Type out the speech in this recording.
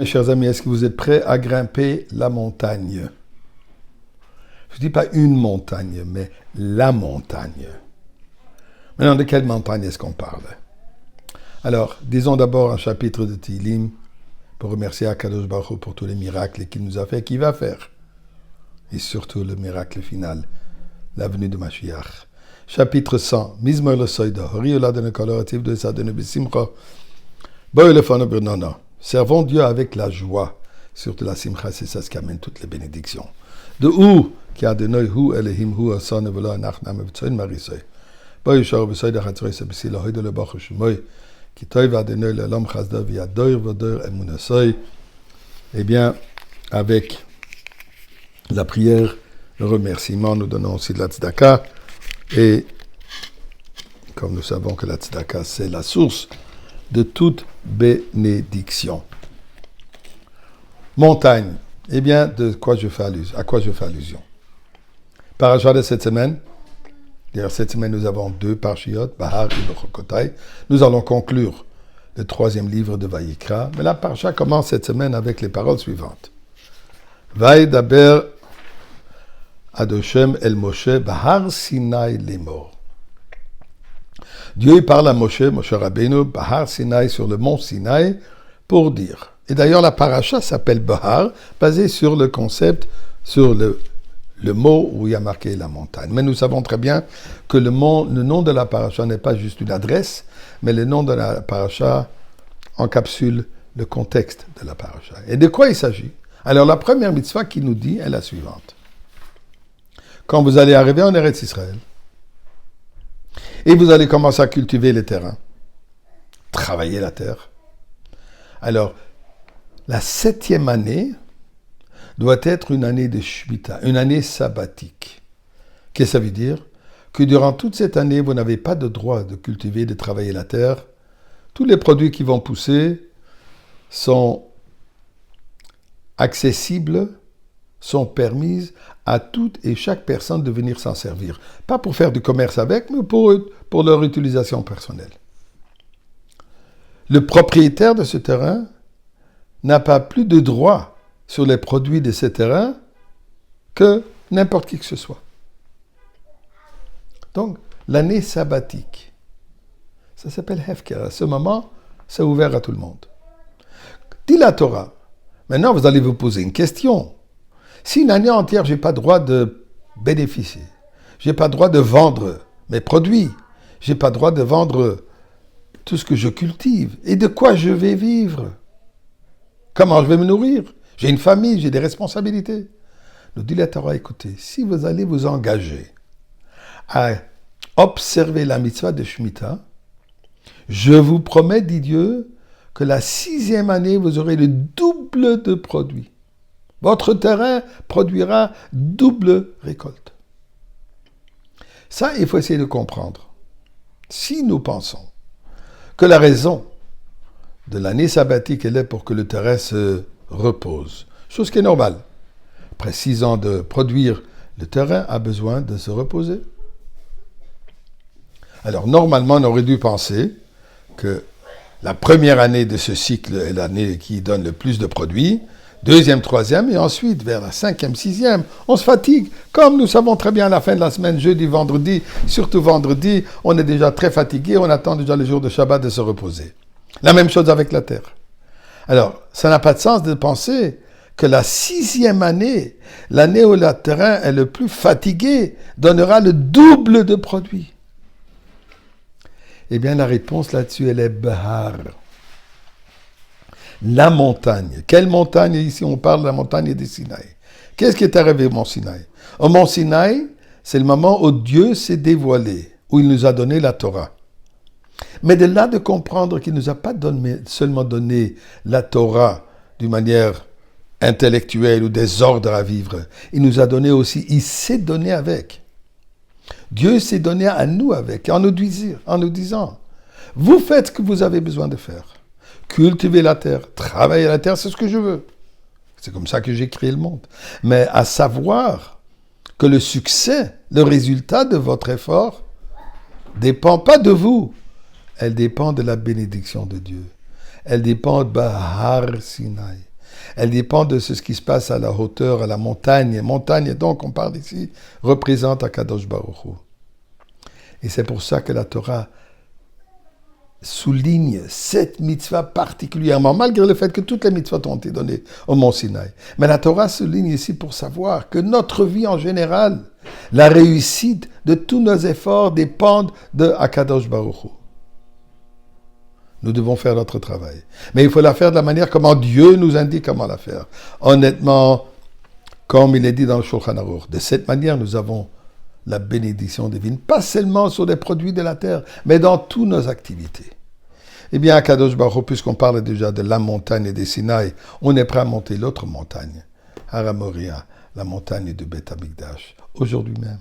Mes chers amis, est-ce que vous êtes prêts à grimper la montagne? Je ne dis pas une montagne, mais la montagne. Maintenant, de quelle montagne est-ce qu'on parle? Alors, disons d'abord un chapitre de Tehillim pour remercier Akadosh Baruch Hu pour tous les miracles qu'il nous a fait et qu'il va faire. Et surtout le miracle final, la venue de Mashiach. Chapitre 100. Mizmor le Soida. Hori oladene kolorativ de sadene besimcha. Boy le fano bernana. Servons Dieu avec la joie. Surtout la simcha, c'est ça ce qui amène toutes les bénédictions. De où qui a de noi hu elehim hu asan vela nachnam v'tzoin marisoy. Boy shor besoida chatzrei sebisi la hoide le bach shmoy. Qui toiv a de noi le lam chazda via doir v'doir emunasoy. Eh bien, avec la prière, le remerciement, nous donnons aussi de la tzedaka. Et comme nous savons que la tzedaka, c'est la source de toute bénédiction. Montagne. Eh bien, à quoi je fais allusion? Parasha de cette semaine. D'ailleurs, cette semaine, nous avons 2 parashiot, Bahar et Bechokotai. Nous allons conclure le 3e livre de Vayikra. Mais la parasha commence cette semaine avec les paroles suivantes. Vaydaber Adoshem el Moshe Bahar Sinai Lemor. Dieu parle à Moshe Rabbeinu, Bahar Sinai, sur le mont Sinaï, pour dire. Et d'ailleurs, la paracha s'appelle Bahar, basée sur le concept, sur le mot où il y a marqué la montagne. Mais nous savons très bien que le nom de la paracha n'est pas juste une adresse, mais le nom de la paracha encapsule le contexte de la paracha. Et de quoi il s'agit? Alors, la première mitzvah qui nous dit est la suivante. Quand vous allez arriver en Eretz Israël, et vous allez commencer à cultiver les terrains, travailler la terre. Alors, la 7e année doit être une année de Shemitah, une année sabbatique. Qu'est-ce que ça veut dire? Que durant toute cette année, vous n'avez pas de droit de cultiver, de travailler la terre. Tous les produits qui vont pousser sont accessibles, sont permises à toute et chaque personne de venir s'en servir. Pas pour faire du commerce avec, mais pour leur utilisation personnelle. Le propriétaire de ce terrain n'a pas plus de droit sur les produits de ce terrain que n'importe qui que ce soit. Donc, l'année sabbatique, ça s'appelle Hefker. À ce moment, c'est ouvert à tout le monde. Dit la Torah. Maintenant, vous allez vous poser une question. Si une année entière, je n'ai pas droit de bénéficier, je n'ai pas droit de vendre mes produits, je n'ai pas droit de vendre tout ce que je cultive, et de quoi je vais vivre? Comment je vais me nourrir? J'ai une famille, j'ai des responsabilités. Nous dit la Torah, écoutez, si vous allez vous engager à observer la mitzvah de Shemitah, je vous promets, dit Dieu, que la 6e année, vous aurez le double de produits. Votre terrain produira double récolte. Ça, il faut essayer de comprendre. Si nous pensons que la raison de l'année sabbatique, elle est pour que le terrain se repose, chose qui est normale. Après 6 ans de produire, le terrain a besoin de se reposer. Alors, normalement, on aurait dû penser que la première année de ce cycle est l'année qui donne le plus de produits, 2e, 3e, et ensuite, vers la 5e, 6e, on se fatigue. Comme nous savons très bien à la fin de la semaine, jeudi, vendredi, surtout vendredi, on est déjà très fatigué, on attend déjà le jour de Shabbat de se reposer. La même chose avec la terre. Alors, ça n'a pas de sens de penser que la 6e année, l'année où le terrain est le plus fatigué, donnera le double de produits. Eh bien, la réponse là-dessus, elle est Bahar. La montagne. Quelle montagne? Ici, on parle de la montagne de Sinaï. Qu'est-ce qui est arrivé au mont Sinaï? Au mont Sinaï, c'est le moment où Dieu s'est dévoilé, où il nous a donné la Torah. Mais de là de comprendre qu'il ne nous a pas seulement donné la Torah d'une manière intellectuelle ou des ordres à vivre, il nous a donné aussi, il s'est donné avec. Dieu s'est donné à nous avec, en nous disant, vous faites ce que vous avez besoin de faire. Cultiver la terre, travailler la terre, c'est ce que je veux. C'est comme ça que j'ai créé le monde. Mais à savoir que le succès, le résultat de votre effort, dépend pas de vous. Elle dépend de la bénédiction de Dieu. Elle dépend de Bahar Sinaï. Elle dépend de ce qui se passe à la hauteur, à la montagne. Montagne, donc, on parle ici, représente Akadosh Baruch Hu. Et c'est pour ça que la Torah souligne cette mitzvah particulièrement, malgré le fait que toutes les mitzvahs ont été données au Mont Sinaï. Mais la Torah souligne ici pour savoir que notre vie en général, la réussite de tous nos efforts dépendent de Akadosh Baruch Hu. Nous devons faire notre travail. Mais il faut la faire de la manière comment Dieu nous indique comment la faire. Honnêtement, comme il est dit dans le Shulchan Aruch, de cette manière, nous avons la bénédiction divine, pas seulement sur les produits de la terre, mais dans toutes nos activités. Eh bien, à Kadosh Baruch Hu, puisqu'on parle déjà de la montagne et des Sinaï, on est prêt à monter l'autre montagne, Har Moria, la montagne de Beth Amikdash, aujourd'hui même.